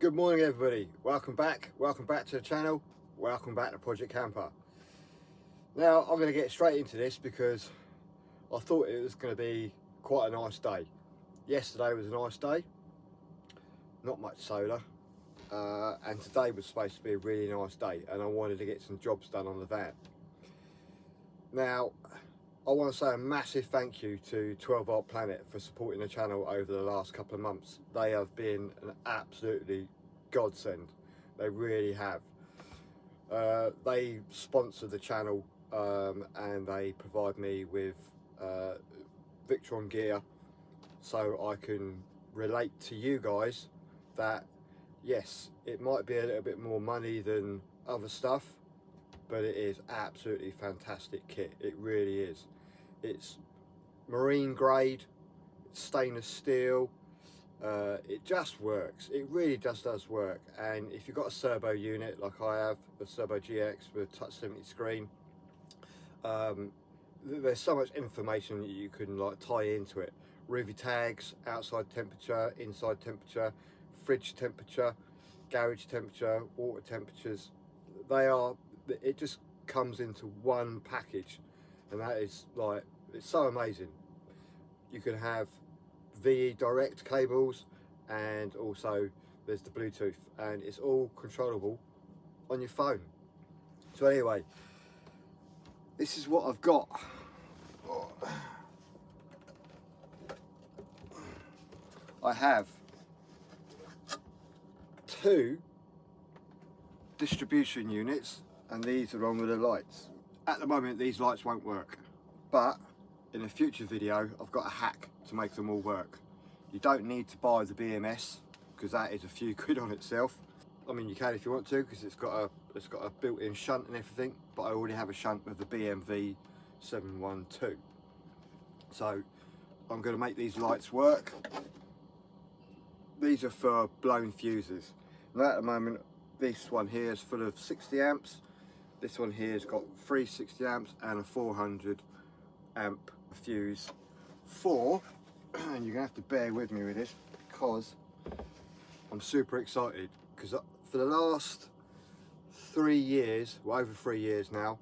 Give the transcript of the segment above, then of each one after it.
Good morning everybody, welcome back to the channel, welcome back to Project Camper. Now I'm going to get straight into this because I thought it was going to be quite a nice day. Yesterday was a nice day, not much solar, and today was supposed to be a really nice day and I wanted to get some jobs done on the van. Now I want to say a massive thank you to 12 Volt Planet for supporting the channel over the last couple of months. They have been an absolutely godsend. They really have. They sponsor the channel and they provide me with Victron gear so I can relate to you guys that yes, it might be a little bit more money than other stuff, but it is absolutely fantastic kit. It really is. It's marine grade, it's stainless steel, it just works. It really does work. And if you've got a servo unit like I have, a Servo GX with a touch 70 screen, there's so much information that you can like tie into it. RIVI tags, outside temperature, inside temperature, fridge temperature, garage temperature, water temperatures. It just comes into one package, and that is like, it's so amazing. You can have VE direct cables, and also there's the Bluetooth, and it's all controllable on your phone. So anyway, this is what I've got. I have two distribution units, and these are on with the lights. At the moment these lights won't work, but in a future video I've got a hack to make them all work. You don't need to buy the BMS because that is a few quid on itself. I mean, you can if you want to, because it's got a built-in shunt and everything, but I already have a shunt with the BMV 712. So I'm going to make these lights work. These are for blown fuses. Now at the moment this one here is full of 60 amps. This one here has got 360 amps and a 400 amp fuse for, and you're gonna have to bear with me with this because I'm super excited, because for the last 3 years, well over 3 years now,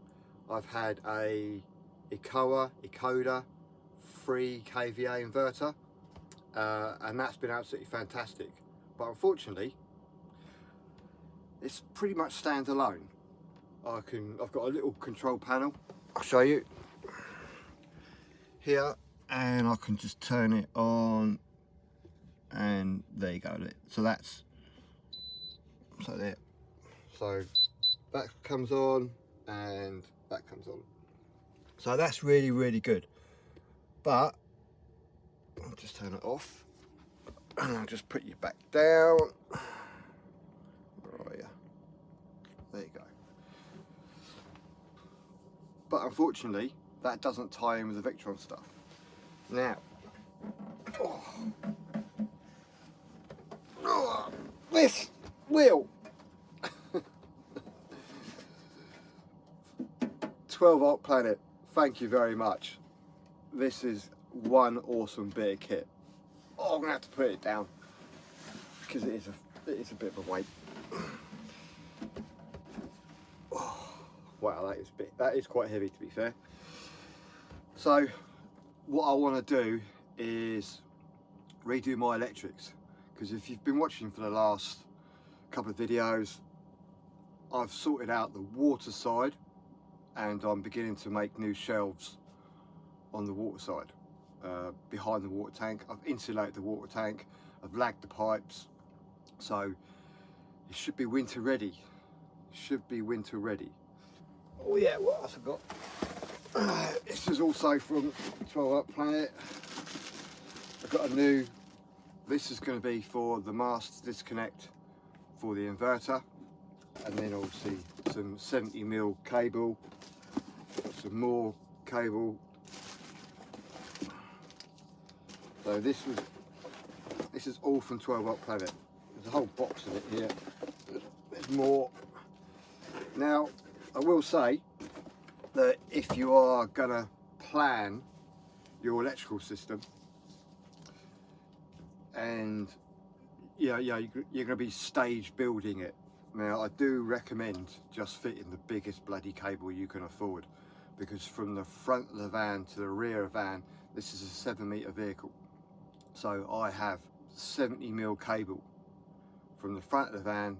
I've had a Ecoda 3 kVA inverter, and that's been absolutely fantastic. But unfortunately, it's pretty much standalone. I've got a little control panel. I'll show you here, and I can just turn it on, and there you go. So that's there. So that comes on and that comes on. So that's really good. But I'll just turn it off, and I'll just put you back down. Where are you? There you go. But unfortunately, that doesn't tie in with the Victron stuff. Now, this wheel, 12 Volt Planet, thank you very much. This is one awesome bit of kit. Oh, I'm gonna have to put it down because it is a bit of a weight. Wow, that is quite heavy, to be fair. So what I want to do is redo my electrics, because if you've been watching for the last couple of videos, I've sorted out the water side and I'm beginning to make new shelves on the water side, behind the water tank. I've insulated the water tank, I've lagged the pipes, so it should be winter ready. Oh yeah, what else I've got? This is also from 12 Volt Planet. I've got a new, this is going to be for the mast disconnect for the inverter, and then obviously some 70mm cable, some more cable. So this is all from 12 Volt Planet. There's a whole box of it here. There's more. Now I will say that if you are gonna plan your electrical system and you're going to be stage building it. Now, I do recommend just fitting the biggest bloody cable you can afford, because from the front of the van to the rear of the van, this is a 7-metre vehicle. So I have 70mm cable from the front of the van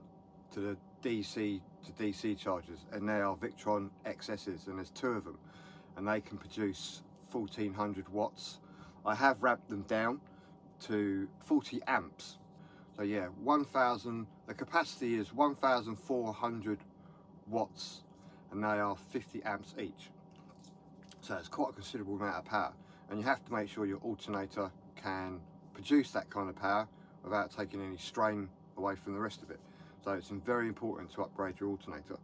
to the DC to DC chargers, and they are Victron XS's, and there's 2 of them, and they can produce 1400 watts. I have ramped them down to 40 amps. So yeah, 1000, the capacity is 1400 watts, and they are 50 amps each. So it's quite a considerable amount of power, and you have to make sure your alternator can produce that kind of power without taking any strain away from the rest of it. So it's very important to upgrade your alternator,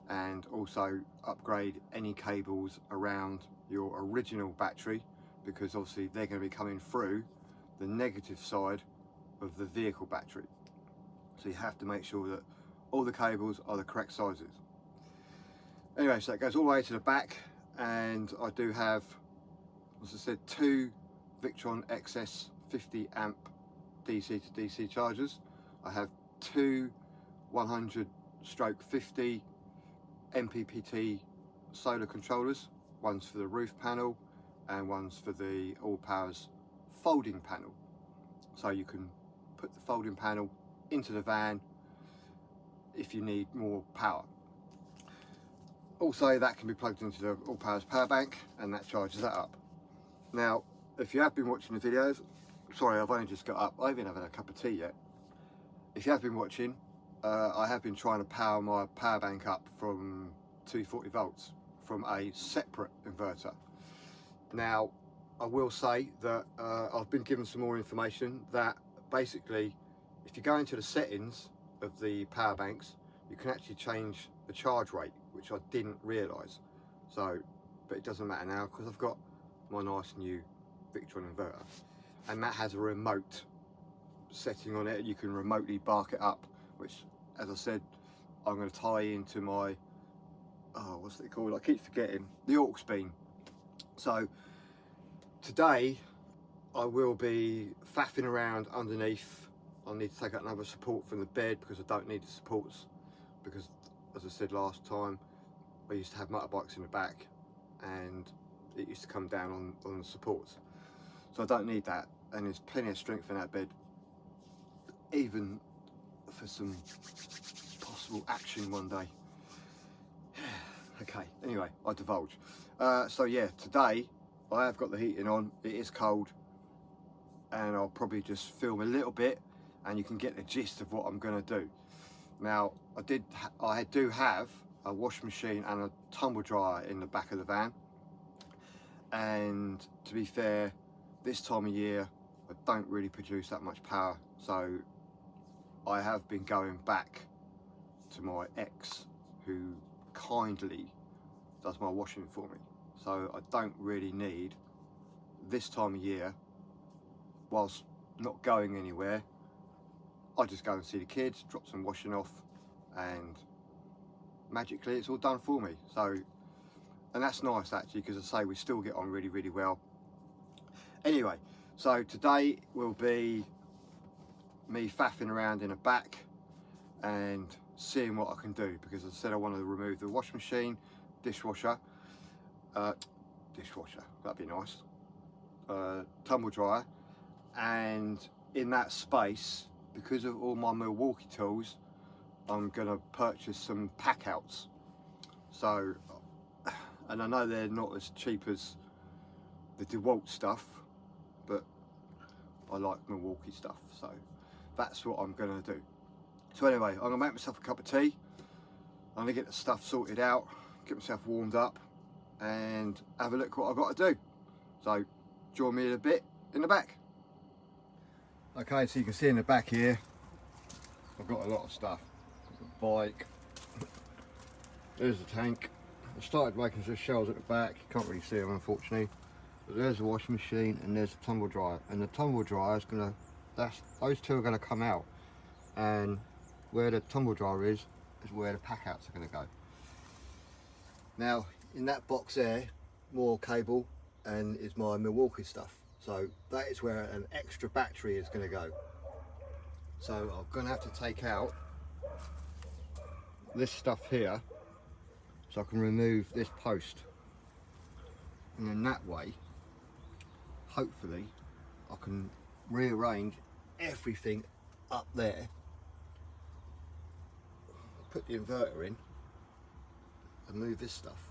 and also upgrade any cables around your original battery, because obviously they're going to be coming through the negative side of the vehicle battery. So you have to make sure that all the cables are the correct sizes. Anyway, so that goes all the way to the back, and I do have, as I said, 2 Victron XS 50 amp DC to DC chargers. I have 2 100/50 MPPT solar controllers. One's for the roof panel and one's for the All Powers folding panel. So you can put the folding panel into the van if you need more power. Also, that can be plugged into the All Powers power bank, and that charges that up. Now, if you have been watching the videos, sorry, I've only just got up, I haven't had a cup of tea yet. If you have been watching, I have been trying to power my power bank up from 240 volts from a separate inverter. Now, I will say that I've been given some more information that basically, if you go into the settings of the power banks, you can actually change the charge rate, which I didn't realise. So, but it doesn't matter now, because I've got my nice new Victron inverter, and that has a remote setting on it. You can remotely bark it up, which, as I said, I'm going to tie into my, what's it called? I keep forgetting, the aux beam. So today I will be faffing around underneath. I need to take out another support from the bed, because I don't need the supports, because as I said last time, I used to have motorbikes in the back and it used to come down on the supports. So I don't need that, and there's plenty of strength in that bed, even for some possible action one day. Okay, anyway, I divulge. So yeah, today I have got the heating on. It is cold, and I'll probably just film a little bit, and you can get the gist of what I'm going to do. Now, I do have a washing machine and a tumble dryer in the back of the van, and to be fair, this time of year I don't really produce that much power, so I have been going back to my ex, who kindly does my washing for me. So I don't really need, this time of year, whilst not going anywhere, I just go and see the kids, drop some washing off, and magically it's all done for me. So, and that's nice actually, because I say we still get on really, really well. Anyway, so today will be me faffing around in the back and seeing what I can do, because as I said, I want to remove the washing machine, dishwasher, that'd be nice, tumble dryer, and in that space, because of all my Milwaukee tools, I'm gonna purchase some pack outs. So, and I know they're not as cheap as the DeWalt stuff, but I like Milwaukee stuff, so that's what I'm gonna do. So anyway, I'm gonna make myself a cup of tea, I'm gonna get the stuff sorted out, get myself warmed up, and have a look what I've got to do. So join me in a bit in the back. Okay, so you can see in the back here, I've got a lot of stuff. The bike, there's the tank. I started making some shelves at the back, you can't really see them unfortunately. But there's the washing machine and there's the tumble dryer. And the tumble dryer is gonna, those two are gonna come out. And where the tumble dryer is where the pack outs are gonna go. Now, in that box there, more cable and is my Milwaukee stuff. So that is where an extra battery is gonna go. So I'm going to have to take out this stuff here so I can remove this post, and then that way hopefully I can rearrange everything up there, put the inverter in and move this stuff.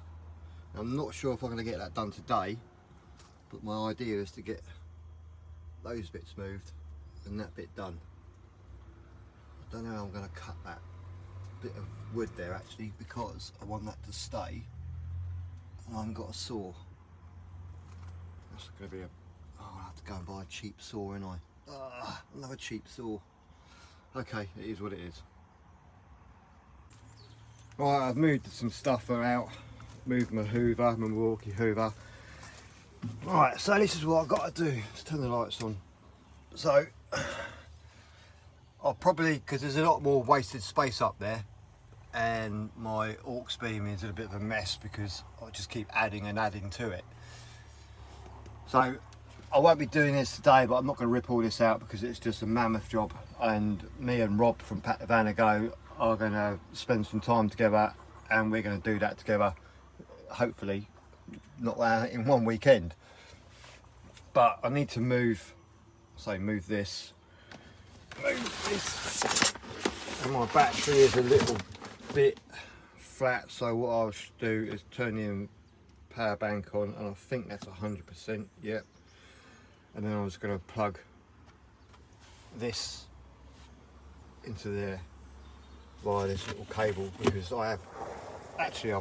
Now, I'm not sure if I'm going to get that done today, but my idea is to get those bits moved and that bit done. I don't know how I'm going to cut that bit of wood there actually, because I want that to stay and I haven't got a saw. That's going to be I'll have to go and buy a cheap saw, ain't I? Another cheap saw. Okay, it is what it is. Right, I've moved some stuff out, moved my Hoover, my Milwaukee Hoover. Right, so this is what I've got to do. Let's turn the lights on. So, I'll probably, because there's a lot more wasted space up there, and my aux beam is in a bit of a mess because I just keep adding and adding to it. So, I won't be doing this today, but I'm not going to rip all this out because it's just a mammoth job, and me and Rob from Pack the Van Go are going to spend some time together, and we're going to do that together, hopefully not in one weekend. But I need to move this, and my battery is a little bit flat, so what I'll do is turn the power bank on, and I think that's 100%, yep. And then I was going to plug this into there via this little cable, because I'll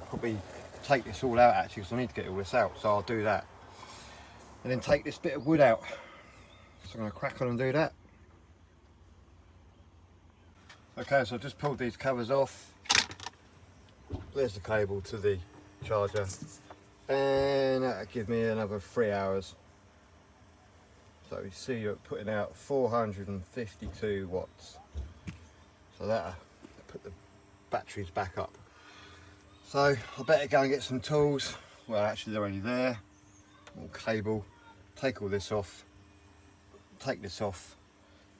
probably take this all out actually, because I need to get all this out, so I'll do that. And then take this bit of wood out. So I'm going to crack on and do that. Okay, so I've just pulled these covers off. There's the cable to the charger, and that'll give me another 3 hours. So you see you're putting out 452 watts. So that'll put the batteries back up. So I better go and get some tools. Well, actually they're already there. All cable. Take all this off. Take this off.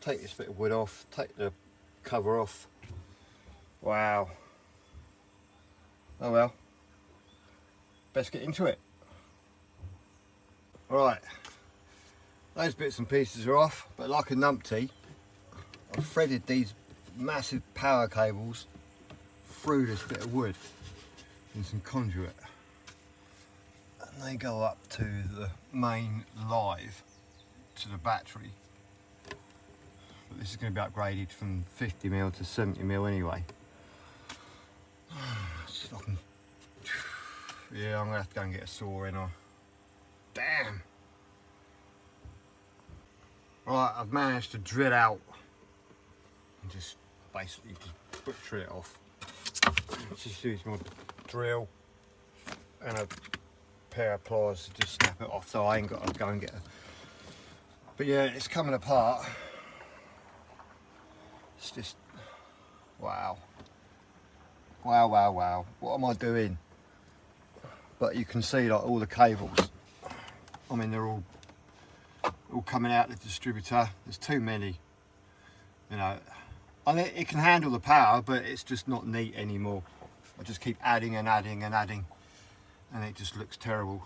Take this bit of wood off. Take the cover off. Wow. Oh well. Best get into it. Right. Those bits and pieces are off, but like a numpty, I've threaded these massive power cables through this bit of wood in some conduit, and they go up to the main live to the battery. But this is going to be upgraded from 50mm to 70mm anyway. Yeah, I'm going to have to go and get a saw in. Damn! Right, I've managed to drill out and just basically just butcher it off. Just use my drill and a pair of pliers to just snap it off, so I ain't got to go and get a... But yeah, it's coming apart. It's just... wow. Wow, wow, wow. What am I doing? But you can see like all the cables. I mean, they're all coming out the distributor. There's too many, you know. I mean, it can handle the power, but it's just not neat anymore. I just keep adding and adding and adding, and it just looks terrible.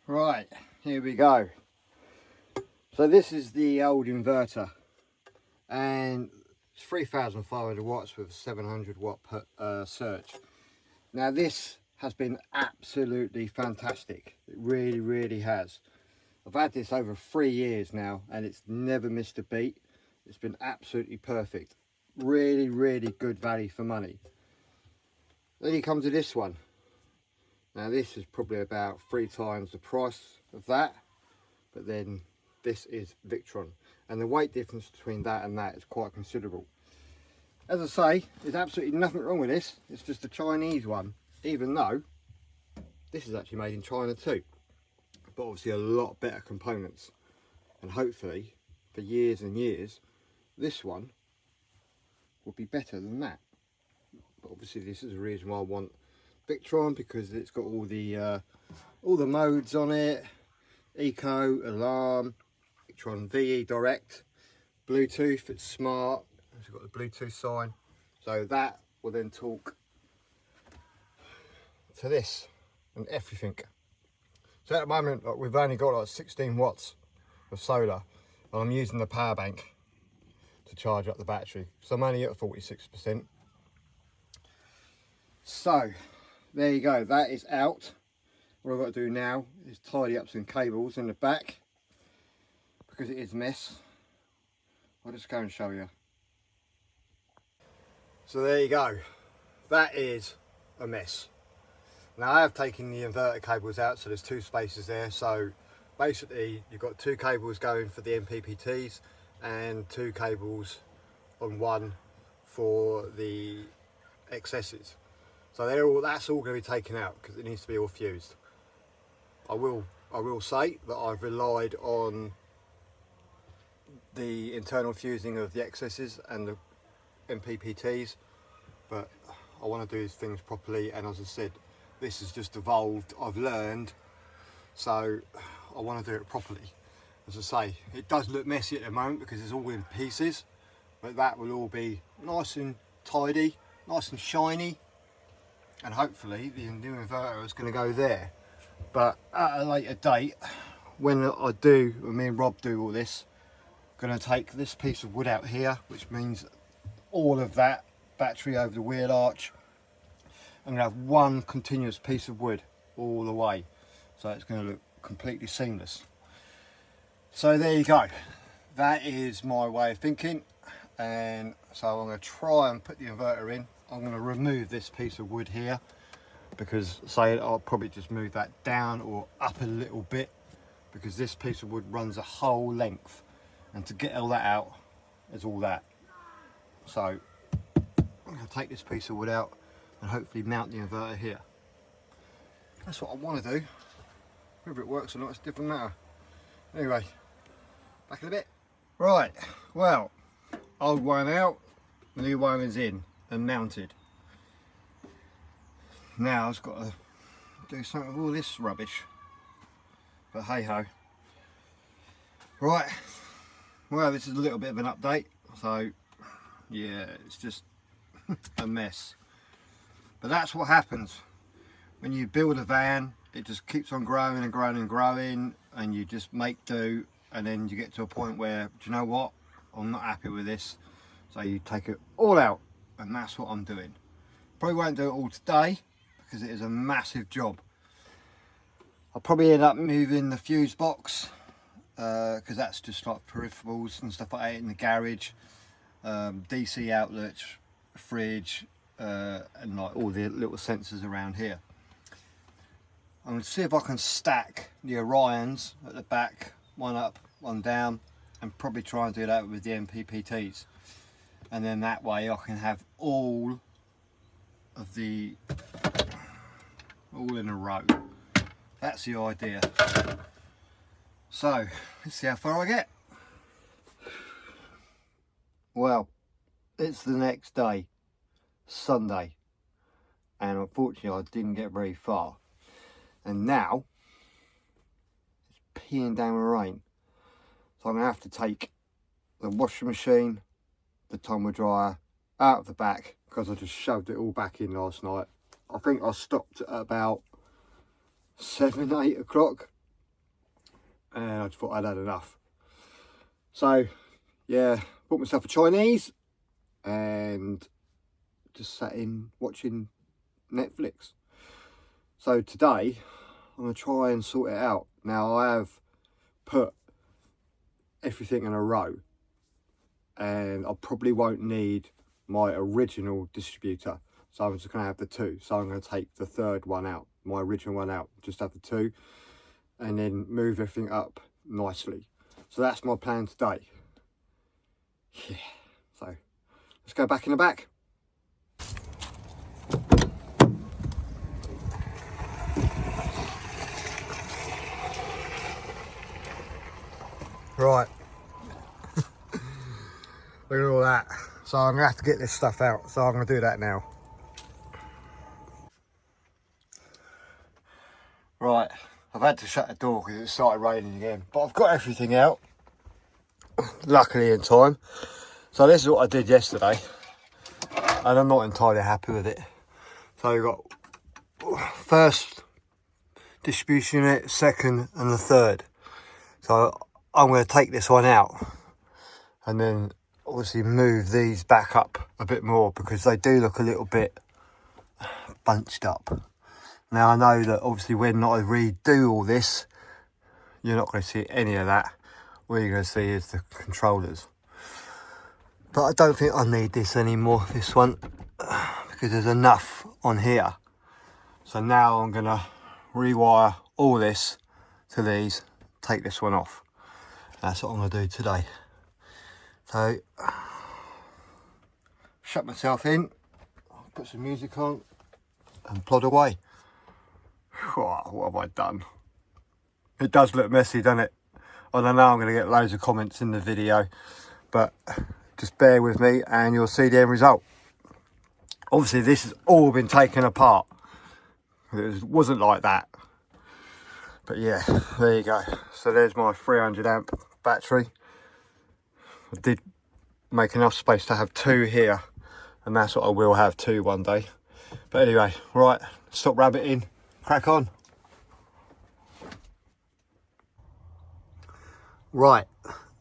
Right, here we go. So this is the old inverter, and it's 3,500 watts with a 700 watt per surge. Now this has been absolutely fantastic. It really, really has. I've had this over 3 years now, and it's never missed a beat. It's been absolutely perfect. Really, really good value for money. Then you come to this one. Now this is probably about 3 times the price of that, but then this is Victron, and the weight difference between that and that is quite considerable. As I say, there's absolutely nothing wrong with this. It's just a Chinese one, even though this is actually made in China too, but obviously a lot better components, and hopefully for years and years this one will be better than that. But obviously this is the reason why I want Victron, because it's got all all the modes on it: eco, alarm, electron, VE direct, Bluetooth, it's smart, it's got the Bluetooth sign, so that will then talk to this and everything. So at the moment, like, we've only got like 16 watts of solar, and I'm using the power bank to charge up the battery, so I'm only at 46%. So there you go, that is out. What I've got to do now is tidy up some cables in the back because it is a mess. I'll just go and show you. So there you go, that is a mess. Now I have taken the inverter cables out, so there's two spaces there. So basically you've got two cables going for the MPPTs and two cables on one for the XS's. So that's all going to be taken out because it needs to be all fused. I will say that I've relied on the internal fusing of the XS's and the MPPTs, but I want to do things properly, and as I said, this has just evolved, I've learned, so I want to do it properly. As I say, it does look messy at the moment because it's all in pieces, but that will all be nice and tidy, nice and shiny, and hopefully the new inverter is going to go there. But at a later date, when me and Rob do all this, I'm going to take this piece of wood out here, which means all of that battery over the wheel arch. I'm going to have one continuous piece of wood all the way, so it's going to look completely seamless. So there you go, that is my way of thinking, and so I'm going to try and put the inverter in. I'm going to remove this piece of wood here because, say, I'll probably just move that down or up a little bit because this piece of wood runs a whole length, and to get all that out is all that. So I'm going to take this piece of wood out and hopefully mount the inverter here. That's what I want to do. Whether it works or not, it's a different matter. Anyway, back in a bit. Right, well, old one out, new one is in and mounted. Now I've got to do something with all this rubbish, but hey ho. Right, well, this is a little bit of an update, so yeah, it's just a mess. But that's what happens when you build a van. It just keeps on growing and growing and growing, and you just make do, and then you get to a point where, do you know what, I'm not happy with this, so you take it all out, and that's what I'm doing. Probably won't do it all today because it is a massive job. I'll probably end up moving the fuse box because that's just like peripherals and stuff like that in the garage, DC outlets, fridge, and like all the little sensors around here. I'm going to see if I can stack the Orions at the back, one up, one down, and probably try and do that with the MPPTs, and then that way I can have all of the all in a row. That's the idea. So let's see how far I get. Well, it's the next day, Sunday, and unfortunately I didn't get very far, and now it's peeing down with rain, so I'm gonna have to take the washing machine, the tumble dryer out of the back because I just shoved it all back in last night. I think I stopped at about 7, 8 o'clock, and I just thought I'd had enough. So yeah, bought myself a Chinese and just sat in watching Netflix. So today I'm going to try and sort it out. Now I have put everything in a row, and I probably won't need my original distributor, so I'm just going to have the two. So I'm going to take the third one out, my original one out, just have the two, and then move everything up nicely. So that's my plan today. Yeah, so let's go back in the back. Right, look at all that. So I'm gonna have to get this stuff out, so I'm gonna do that now. Right, had to shut the door because it started raining again, but I've got everything out, luckily in time. So this is what I did yesterday, and I'm not entirely happy with it. So we've got first distribution unit, second and the third. So I'm going to take this one out and then obviously move these back up a bit more because they do look a little bit bunched up. Now I know that obviously when I redo all this, you're not going to see any of that. All you're going to see is the controllers. But I don't think I need this anymore, this one, because there's enough on here. So now I'm going to rewire all this to these, take this one off. That's what I'm going to do today. So, shut myself in, put some music on and plod away. Oh, what have I done? It does look messy, doesn't it? I don't know, I'm going to get loads of comments in the video, but just bear with me and you'll see the end result. Obviously this has all been taken apart. It wasn't like that. But yeah, there you go. So there's my 300 amp battery. I did make enough space to have two here, and that's what I will have two one day. But anyway, right, stop rabbiting, crack on. Right,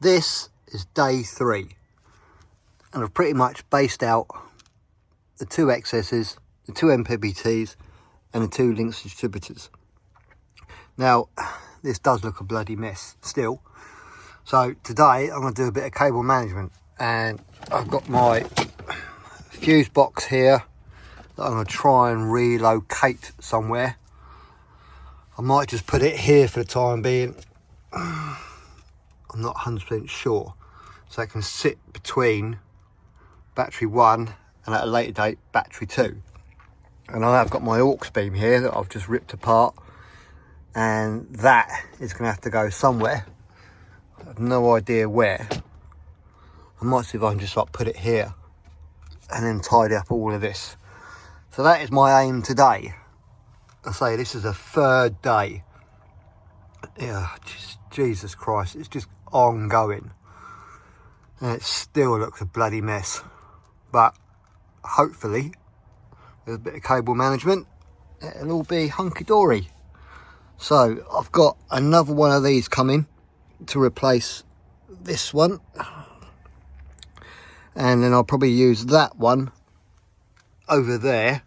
this is day 3. And I've pretty much based out the 2 XSs, the 2 MPPTs and the 2 Lynx distributors. Now, this does look a bloody mess still. So today I'm going to do a bit of cable management, and I've got my fuse box here that I'm going to try and relocate somewhere. I might just put it here for the time being. I'm not 100% sure. So it can sit between battery 1 and at a later date battery 2. And I have got my aux beam here that I've just ripped apart, and that is going to have to go somewhere. I have no idea where. I might see if I can just like put it here and then tidy up all of this. So that is my aim today. I say this is a 3rd day. Yeah, Jesus Christ, it's just ongoing. And it still looks a bloody mess. But hopefully, with a bit of cable management, it'll all be hunky-dory. So I've got another one of these coming to replace this one. And then I'll probably use that one over there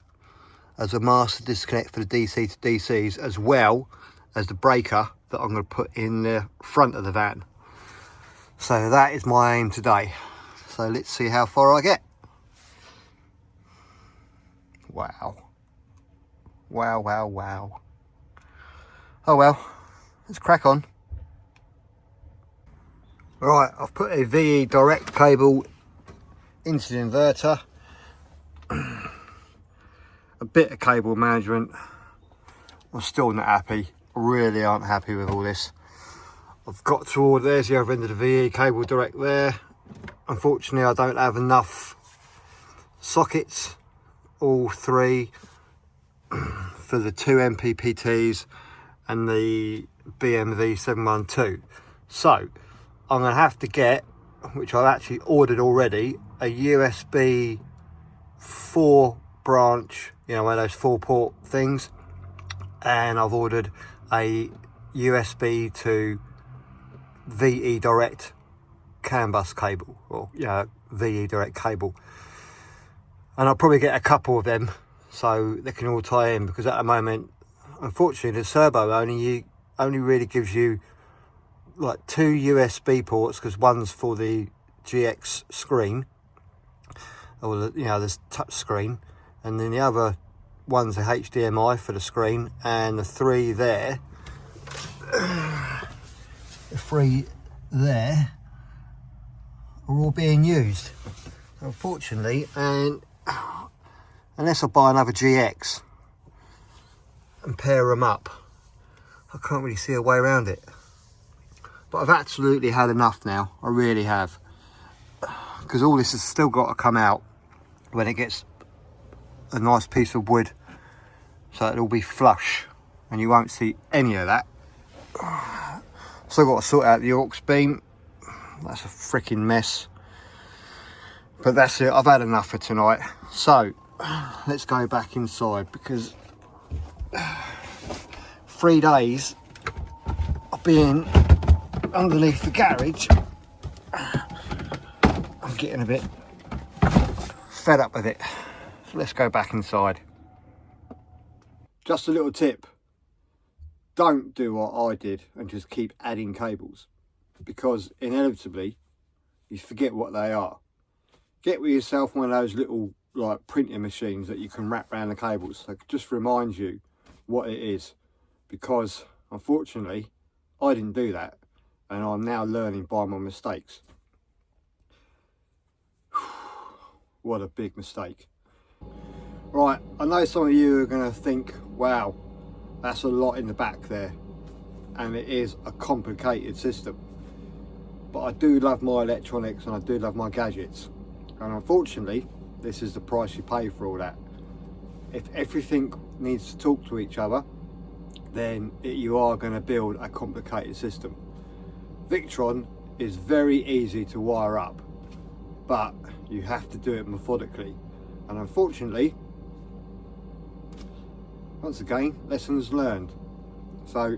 as a master disconnect for the DC to DCs, as well as the breaker that I'm going to put in the front of the van. So that is my aim today. So let's see how far I get. Wow. Wow, wow, wow. Oh well, let's crack on. Right, I've put a VE direct cable into the inverter. A bit of cable management. I'm still not happy. Really aren't happy with all this. I've got to all, there's the other end of the VE cable direct there. Unfortunately, I don't have enough sockets, all 3, for the 2 MPPTs and the BMV 712. So I'm going to have to get, which I've actually ordered already, a USB 4 branch, you know, one of those 4-port things, and I've ordered a USB to VE direct CAN bus cable, or VE direct cable, and I'll probably get a couple of them so they can all tie in, because at the moment, unfortunately, the Servo only really gives you like 2 USB ports, because one's for the GX screen, or this touch screen, and then the other one's a HDMI for the screen, and the 3 there, the 3 there are all being used, unfortunately. And unless I buy another GX and pair them up, I can't really see a way around it. But I've absolutely had enough now, I really have, because all this has still got to come out when it gets a nice piece of wood, so it'll be flush and you won't see any of that. So I've got to sort out the aux beam. That's a freaking mess. But that's it, I've had enough for tonight. So let's go back inside, because 3 days of being underneath the garage, I'm getting a bit fed up with it. So let's go back inside. Just a little tip. Don't do what I did and just keep adding cables, because inevitably you forget what they are. Get with yourself one of those little like printing machines that you can wrap around the cables, so it just reminds you what it is, because unfortunately I didn't do that and I'm now learning by my mistakes. What a big mistake. Right, I know some of you are going to think, wow, that's a lot in the back there, and it is a complicated system, but I do love my electronics and I do love my gadgets, and unfortunately this is the price you pay for all that. If everything needs to talk to each other, then you are going to build a complicated system. Victron is very easy to wire up, but you have to do it methodically, and unfortunately, once again, lessons learned. So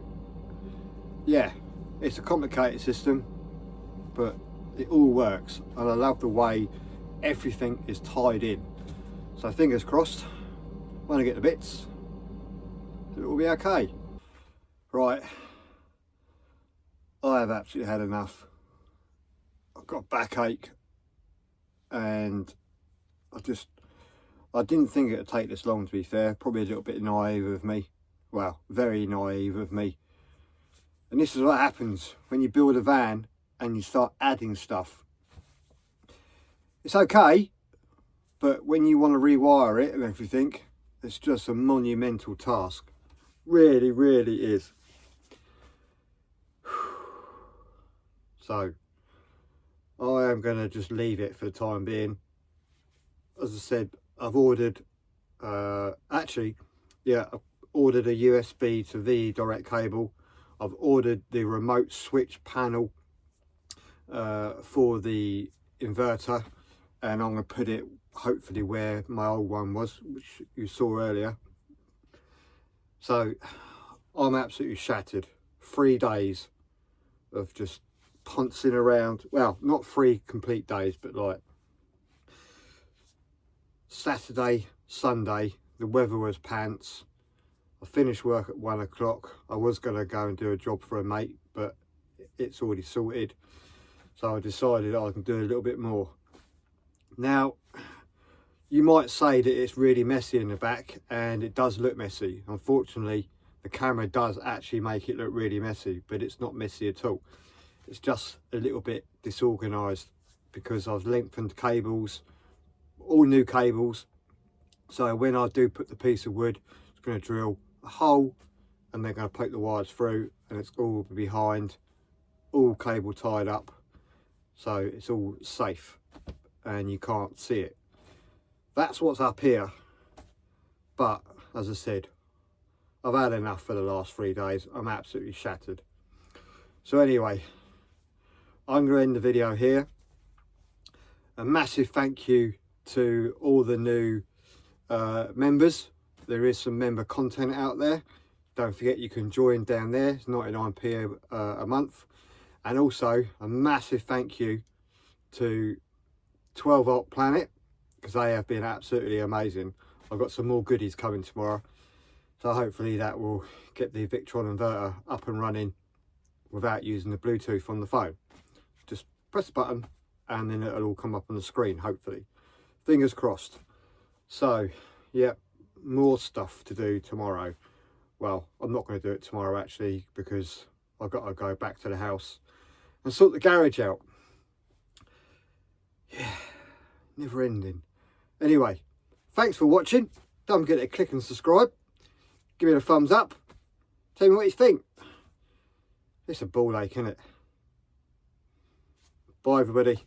yeah, it's a complicated system, but it all works, and I love the way everything is tied in. So fingers crossed, when I get the bits, it will be okay. Right, I have absolutely had enough. I've got a backache, and I didn't think it would take this long, to be fair. Probably a little bit naive of me. Well, very naive of me. And this is what happens when you build a van and you start adding stuff. It's okay, but when you want to rewire it and everything, it's just a monumental task. Really, really is. So I am going to just leave it for the time being. As I said, I've ordered, I've ordered a USB to VE direct cable. I've ordered the remote switch panel for the inverter, and I'm going to put it hopefully where my old one was, which you saw earlier. So I'm absolutely shattered. 3 days of just pouncing around. Well, not 3 complete days, but like Saturday, Sunday, the weather was pants. I finished work at 1 o'clock. I was going to go and do a job for a mate, but it's already sorted. So I decided I can do a little bit more. Now, you might say that it's really messy in the back, and it does look messy. Unfortunately, the camera does actually make it look really messy, but it's not messy at all. It's just a little bit disorganized because I've lengthened cables, all new cables. So when I do put the piece of wood, it's going to drill a hole and they're going to poke the wires through, and it's all behind, all cable tied up, so it's all safe and you can't see it. That's what's up here. But as I said, I've had enough for the last 3 days. I'm absolutely shattered. So anyway, I'm going to end the video here. A massive thank you to all the new members. There is some member content out there. Don't forget you can join down there. It's 99p a month. And also a massive thank you to 12 Volt Planet, because they have been absolutely amazing. I've got some more goodies coming tomorrow, so hopefully that will get the Victron inverter up and running without using the Bluetooth on the phone. Just press the button and then it'll all come up on the screen, hopefully. Fingers crossed. So yeah, more stuff to do tomorrow. Well, I'm not going to do it tomorrow actually, because I've got to go back to the house and sort the garage out. Yeah, never ending. Anyway, thanks for watching. Don't forget to click and subscribe. Give it a thumbs up. Tell me what you think. It's a ball ache, isn't it? Bye everybody.